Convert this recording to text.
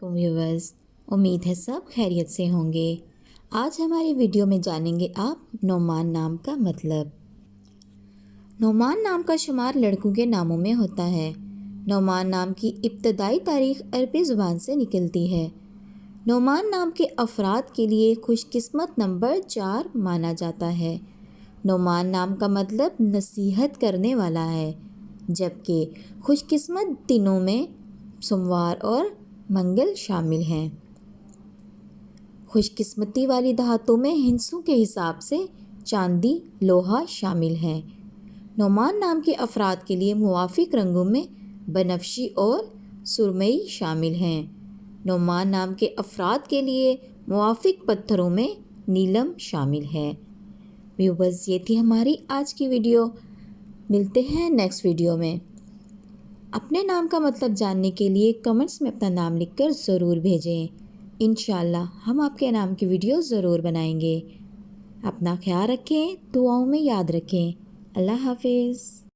वालेकुम व्यूवर्स। उम्मीद है सब खैरियत से होंगे। आज हमारी वीडियो में जानेंगे आप नोमान नाम का मतलब। नोमान नाम का शुमार लड़कों के नामों में होता है। नोमान नाम की इब्तदाई तारीख अरबी ज़ुबान से निकलती है। नोमान नाम के अफराद के लिए खुशकिस्मत नंबर 4 माना जाता है। नोमान नाम का मतलब नसीहत करने वाला है, जबकि खुशकिस्मत दिनों में सोमवार और मंगल शामिल हैं। खुशकिस्मती वाली धातु में हिंसों के हिसाब से चांदी, लोहा शामिल हैं। नोमान नाम के अफराद के लिए मुवाफिक रंगों में बनफशी और सुरमई शामिल हैं। नोमान नाम के अफराद के लिए मुवाफिक पत्थरों में नीलम शामिल है। व्यूवर्स, ये थी हमारी आज की वीडियो। मिलते हैं नेक्स्ट वीडियो में। अपने नाम का मतलब जानने के लिए कमेंट्स में अपना नाम लिखकर ज़रूर भेजें। इंशाअल्लाह हम आपके नाम की वीडियो ज़रूर बनाएंगे। अपना ख्याल रखें, दुआओं में याद रखें। अल्लाह हाफिज़।